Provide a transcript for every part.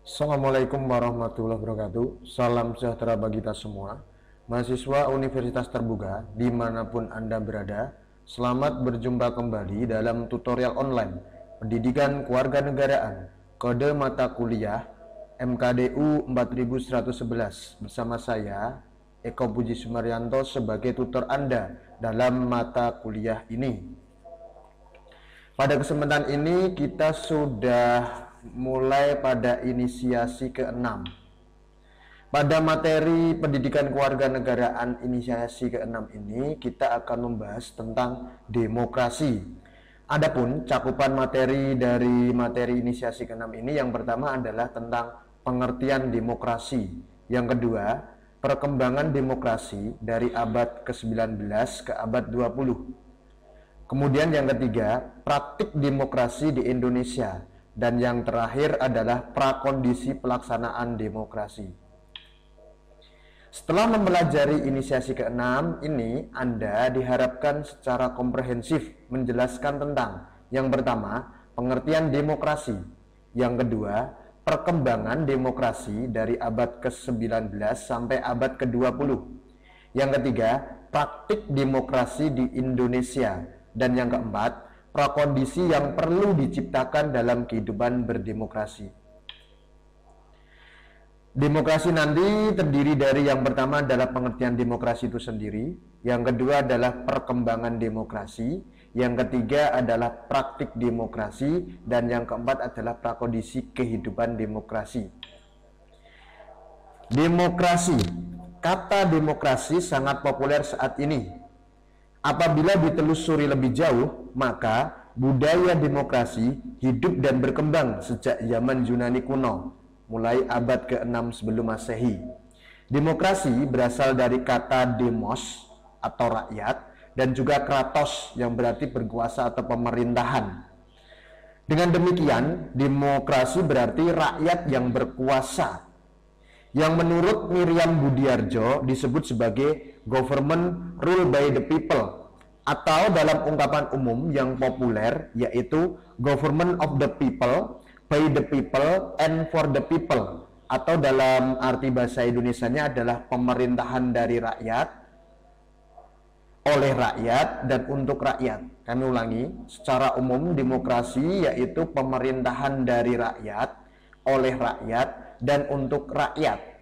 Assalamualaikum warahmatullahi wabarakatuh. Salam sejahtera bagi kita semua. Mahasiswa Universitas Terbuka dimanapun Anda berada, selamat berjumpa kembali dalam tutorial online Pendidikan Kewarganegaraan Kode Mata Kuliah MKDU 4111 bersama saya Eko Puji Sumaryanto sebagai tutor Anda dalam mata kuliah ini. Pada kesempatan ini kita sudah mulai pada inisiasi ke-6. Pada materi pendidikan kewarganegaraan inisiasi ke-6 ini kita akan membahas tentang demokrasi. Adapun cakupan materi dari materi inisiasi ke-6 ini, yang pertama adalah tentang pengertian demokrasi. Yang kedua, perkembangan demokrasi dari abad ke-19 ke abad 20. Kemudian yang ketiga, praktik demokrasi di Indonesia. Dan yang terakhir adalah prakondisi pelaksanaan demokrasi. Setelah mempelajari inisiasi ke-6 ini, Anda diharapkan secara komprehensif menjelaskan tentang yang pertama, pengertian demokrasi. Yang kedua, perkembangan demokrasi dari abad ke-19 sampai abad ke-20. Yang ketiga, praktik demokrasi di Indonesia. Dan yang keempat, prakondisi yang perlu diciptakan dalam kehidupan berdemokrasi. Demokrasi nanti terdiri dari yang pertama adalah pengertian demokrasi itu sendiri, yang kedua adalah perkembangan demokrasi, yang ketiga adalah praktik demokrasi, dan yang keempat adalah prakondisi kehidupan demokrasi. Demokrasi. Kata demokrasi sangat populer saat ini. Apabila ditelusuri lebih jauh, maka budaya demokrasi hidup dan berkembang sejak zaman Yunani kuno, mulai abad ke-6 sebelum Masehi. Demokrasi berasal dari kata demos atau rakyat dan juga kratos yang berarti berkuasa atau pemerintahan. Dengan demikian, demokrasi berarti rakyat yang berkuasa, yang menurut Miriam Budiarjo disebut sebagai government rule by the people, atau dalam ungkapan umum yang populer yaitu government of the people, by the people, and for the people, atau dalam arti bahasa Indonesianya adalah pemerintahan dari rakyat, oleh rakyat, dan untuk rakyat. Kami ulangi, secara umum demokrasi yaitu pemerintahan dari rakyat, oleh rakyat, dan untuk rakyat.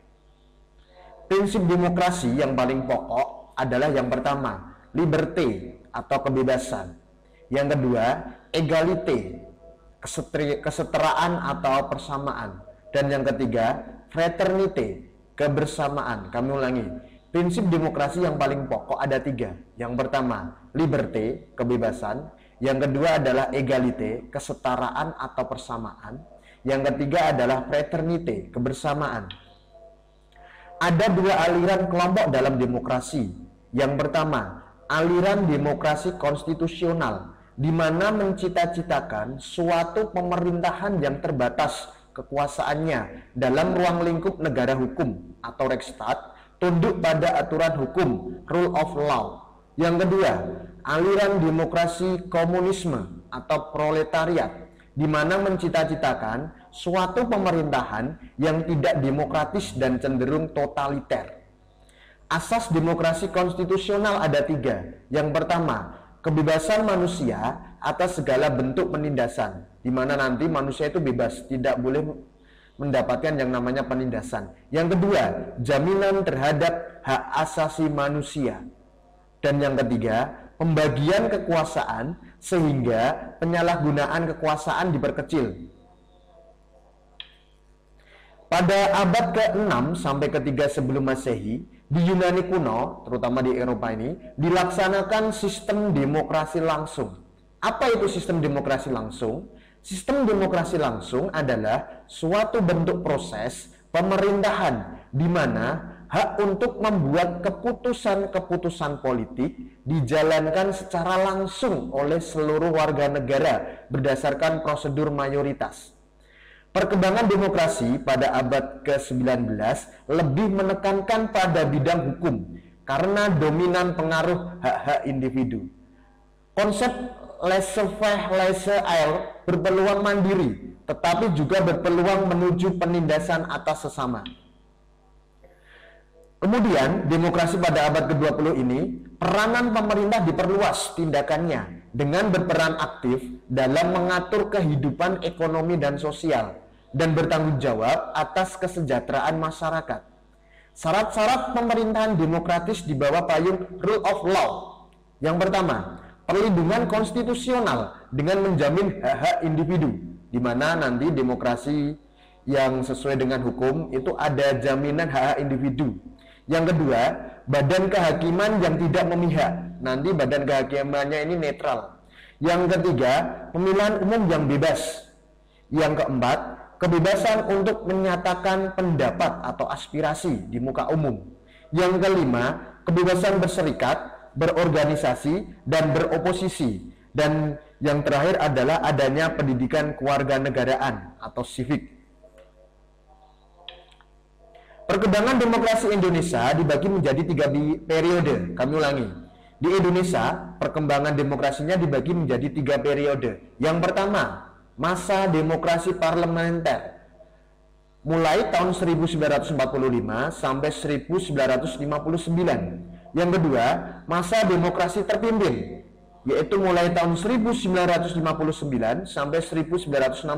Prinsip demokrasi yang paling pokok adalah yang pertama, liberté atau kebebasan. Yang kedua, égalité, kesetaraan atau persamaan. Dan yang ketiga, fraternité, kebersamaan. Kami ulangi, prinsip demokrasi yang paling pokok ada tiga. Yang pertama, liberté, kebebasan. Yang kedua adalah égalité, kesetaraan atau persamaan. Yang ketiga adalah fraternité, kebersamaan. Ada dua aliran kelompok dalam demokrasi. Yang pertama, aliran demokrasi konstitusional, di mana mencita-citakan suatu pemerintahan yang terbatas kekuasaannya dalam ruang lingkup negara hukum atau Rechtsstaat, tunduk pada aturan hukum, rule of law. Yang kedua, aliran demokrasi komunisme atau proletariat, di mana mencita-citakan suatu pemerintahan yang tidak demokratis dan cenderung totaliter. Asas demokrasi konstitusional ada tiga. Yang pertama, kebebasan manusia atas segala bentuk penindasan, di mana nanti manusia itu bebas, tidak boleh mendapatkan yang namanya penindasan. Yang kedua, jaminan terhadap hak asasi manusia. Dan yang ketiga, pembagian kekuasaan sehingga penyalahgunaan kekuasaan diperkecil. Pada abad ke-6 sampai ke-3 sebelum Masehi, di Yunani kuno, terutama di Eropa ini, dilaksanakan sistem demokrasi langsung. Apa itu sistem demokrasi langsung? Sistem demokrasi langsung adalah suatu bentuk proses pemerintahan di mana hak untuk membuat keputusan-keputusan politik dijalankan secara langsung oleh seluruh warga negara berdasarkan prosedur mayoritas. Perkembangan demokrasi pada abad ke-19 lebih menekankan pada bidang hukum karena dominan pengaruh hak-hak individu. Konsep laissez-faire, laissez-aller berpeluang mandiri tetapi juga berpeluang menuju penindasan atas sesama. Kemudian, demokrasi pada abad ke-20 ini, peranan pemerintah diperluas tindakannya dengan berperan aktif dalam mengatur kehidupan ekonomi dan sosial dan bertanggung jawab atas kesejahteraan masyarakat. Syarat-syarat pemerintahan demokratis di bawah payung rule of law. Yang pertama, perlindungan konstitusional dengan menjamin hak-hak individu, di mana nanti demokrasi yang sesuai dengan hukum itu ada jaminan hak-hak individu. Yang kedua, badan kehakiman yang tidak memihak. Nanti badan kehakimannya ini netral. Yang ketiga, pemilihan umum yang bebas. Yang keempat, kebebasan untuk menyatakan pendapat atau aspirasi di muka umum. Yang kelima, kebebasan berserikat, berorganisasi, dan beroposisi. Dan yang terakhir adalah adanya pendidikan kewarganegaraan atau civic. Perkembangan demokrasi Indonesia dibagi menjadi 3 periode. Kami ulangi. Di Indonesia, perkembangan demokrasinya dibagi menjadi 3 periode. Yang pertama, masa demokrasi parlementer. Mulai tahun 1945 sampai 1959. Yang kedua, masa demokrasi terpimpin, yaitu mulai tahun 1959 sampai 1965.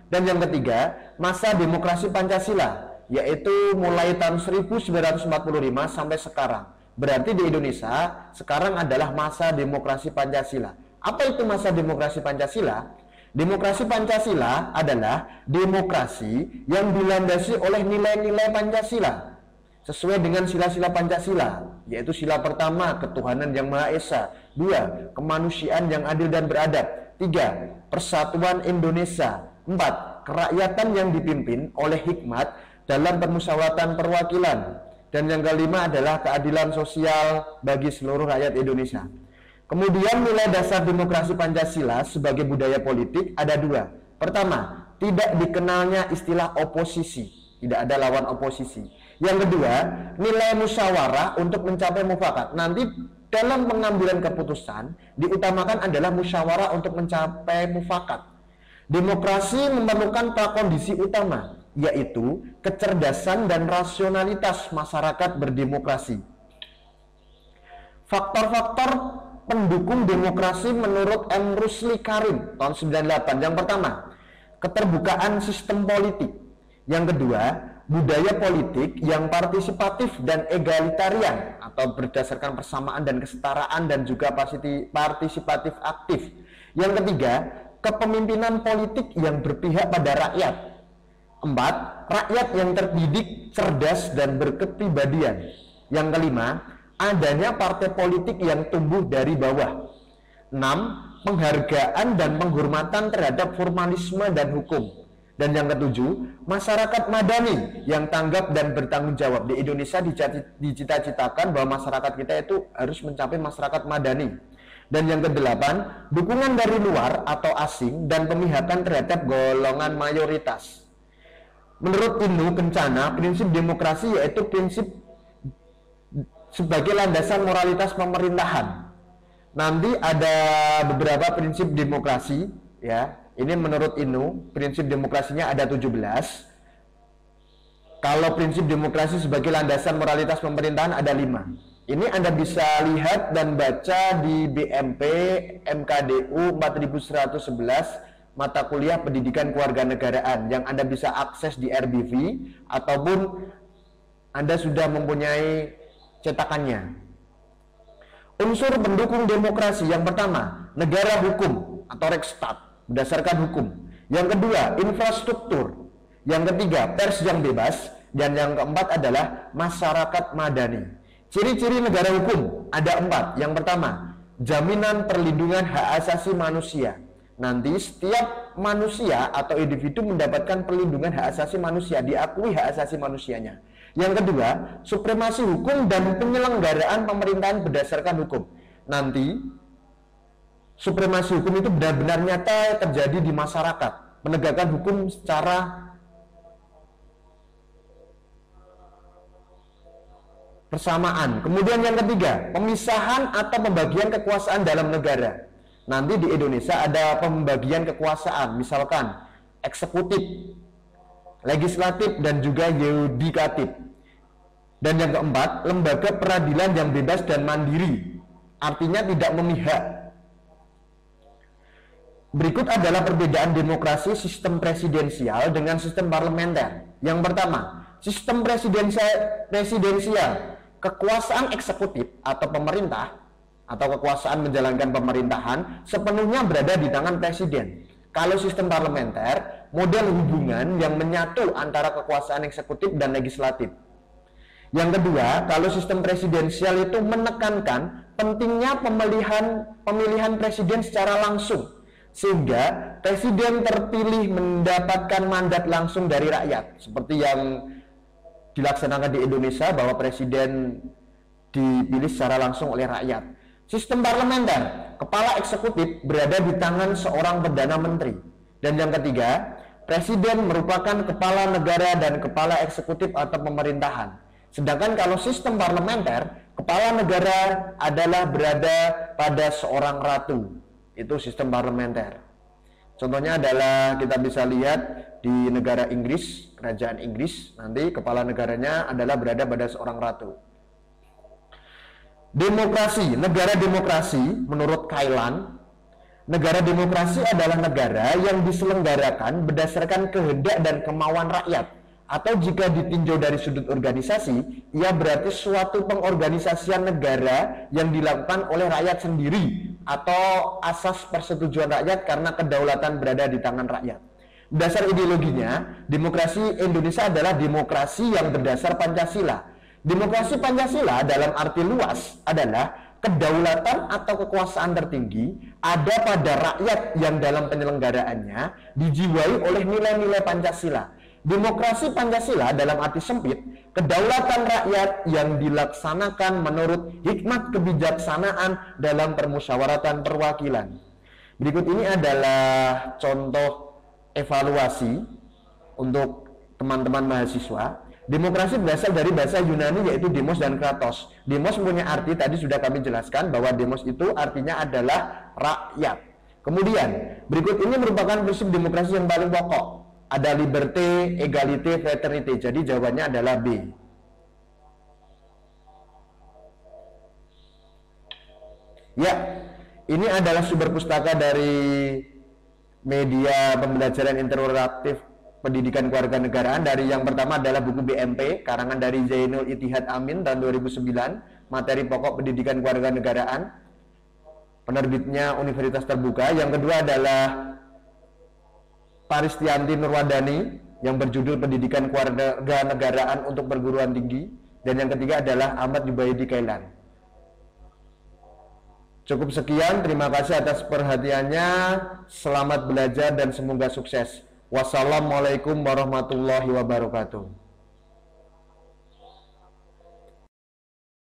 Dan yang ketiga, masa demokrasi Pancasila, yaitu mulai tahun 1945 sampai sekarang. Berarti di Indonesia sekarang adalah masa demokrasi Pancasila. Apa itu masa demokrasi Pancasila? Demokrasi Pancasila adalah demokrasi yang dilandasi oleh nilai-nilai Pancasila sesuai dengan sila-sila Pancasila, yaitu sila pertama, ketuhanan yang Maha Esa. 2, kemanusiaan yang adil dan beradab. 3, persatuan Indonesia. 4, kerakyatan yang dipimpin oleh hikmat dalam permusyawaratan perwakilan. Dan yang kelima adalah keadilan sosial bagi seluruh rakyat Indonesia. Kemudian nilai dasar demokrasi Pancasila sebagai budaya politik ada 2. Pertama, tidak dikenalnya istilah oposisi, tidak ada lawan oposisi. Yang kedua, nilai musyawarah untuk mencapai mufakat. Nanti dalam pengambilan keputusan diutamakan adalah musyawarah untuk mencapai mufakat. Demokrasi memerlukan prakondisi utama, yaitu kecerdasan dan rasionalitas masyarakat berdemokrasi. Faktor-faktor pendukung demokrasi menurut M. Rusli Karim tahun 98. Yang pertama, keterbukaan sistem politik. Yang kedua, budaya politik yang partisipatif dan egalitarian atau berdasarkan persamaan dan kesetaraan dan juga partisipatif aktif. Yang ketiga, kepemimpinan politik yang berpihak pada rakyat. 4, rakyat yang terdidik, cerdas, dan berkepribadian. Yang kelima, adanya partai politik yang tumbuh dari bawah. 6, penghargaan dan penghormatan terhadap formalisme dan hukum. Dan yang ketujuh, masyarakat madani yang tanggap dan bertanggung jawab. Di Indonesia dicita-citakan bahwa masyarakat kita itu harus mencapai masyarakat madani. Dan yang kedelapan, dukungan dari luar atau asing dan pemihakan terhadap golongan mayoritas. Menurut Ibnu Kencana, prinsip demokrasi yaitu prinsip sebagai landasan moralitas pemerintahan. Nanti ada beberapa prinsip demokrasi, ya. Ini menurut Ibnu, prinsip demokrasinya ada 17. Kalau prinsip demokrasi sebagai landasan moralitas pemerintahan ada 5. Ini Anda bisa lihat dan baca di BMP MKDU 4111 mata kuliah pendidikan kewarganegaraan yang Anda bisa akses di RBV ataupun Anda sudah mempunyai cetakannya. Unsur pendukung demokrasi yang pertama, negara hukum atau Rechtsstaat berdasarkan hukum. Yang kedua, infrastruktur. Yang ketiga, pers yang bebas. Dan yang keempat adalah masyarakat madani. Ciri-ciri negara hukum ada 4. Yang pertama, jaminan perlindungan hak asasi manusia. Nanti setiap manusia atau individu mendapatkan perlindungan hak asasi manusia, diakui hak asasi manusianya. Yang kedua, supremasi hukum dan penyelenggaraan pemerintahan berdasarkan hukum. Nanti supremasi hukum itu benar-benar nyata terjadi di masyarakat, penegakan hukum secara persamaan. Kemudian yang ketiga, pemisahan atau pembagian kekuasaan dalam negara. Nanti di Indonesia ada pembagian kekuasaan, misalkan eksekutif, legislatif, dan juga yudikatif. Dan yang keempat, lembaga peradilan yang bebas dan mandiri, artinya tidak memihak. Berikut adalah perbedaan demokrasi sistem presidensial dengan sistem parlementer. Yang pertama, sistem presidensial, kekuasaan eksekutif atau pemerintah atau kekuasaan menjalankan pemerintahan sepenuhnya berada di tangan presiden. Kalau sistem parlementer, model hubungan yang menyatu antara kekuasaan eksekutif dan legislatif. Yang kedua, kalau sistem presidensial itu menekankan pentingnya pemilihan presiden secara langsung, sehingga presiden terpilih mendapatkan mandat langsung dari rakyat, seperti yang dilaksanakan di Indonesia bahwa presiden dipilih secara langsung oleh rakyat. Sistem parlementer, kepala eksekutif berada di tangan seorang perdana menteri. Dan yang ketiga, presiden merupakan kepala negara dan kepala eksekutif atau pemerintahan. Sedangkan kalau sistem parlementer, kepala negara adalah berada pada seorang ratu. Itu sistem parlementer. Contohnya adalah kita bisa lihat di negara Inggris, kerajaan Inggris, nanti kepala negaranya adalah berada pada seorang ratu. Demokrasi, negara demokrasi menurut Kailan, negara demokrasi adalah negara yang diselenggarakan berdasarkan kehendak dan kemauan rakyat, atau jika ditinjau dari sudut organisasi, ia berarti suatu pengorganisasian negara yang dilakukan oleh rakyat sendiri atau asas persetujuan rakyat karena kedaulatan berada di tangan rakyat. Dasar ideologinya, demokrasi Indonesia adalah demokrasi yang berdasar Pancasila. Demokrasi Pancasila dalam arti luas adalah kedaulatan atau kekuasaan tertinggi ada pada rakyat yang dalam penyelenggaraannya dijiwai oleh nilai-nilai Pancasila. Demokrasi Pancasila dalam arti sempit, kedaulatan rakyat yang dilaksanakan menurut hikmat kebijaksanaan dalam permusyawaratan perwakilan. Berikut ini adalah contoh evaluasi untuk teman-teman mahasiswa. Demokrasi berasal dari bahasa Yunani yaitu demos dan kratos. Demos punya arti, tadi sudah kami jelaskan bahwa demos itu artinya adalah rakyat. Kemudian, berikut ini merupakan prinsip demokrasi yang paling pokok. Ada liberté, égalité, fraternité. Jadi jawabannya adalah B. Ya, ini adalah sumber pustaka dari media pembelajaran interaktif pendidikan kewarganegaraan. Dari yang pertama adalah buku BMP karangan dari Zainul Ittihad Amin tahun 2009, materi pokok pendidikan kewarganegaraan, penerbitnya Universitas Terbuka. Yang kedua adalah Paristianti Nurwandani yang berjudul Pendidikan Kewarganegaraan untuk Perguruan Tinggi, dan yang ketiga adalah Ahmad Jubaidi Kailan. Cukup sekian, terima kasih atas perhatiannya, selamat belajar dan semoga sukses. Wassalamualaikum warahmatullahi wabarakatuh.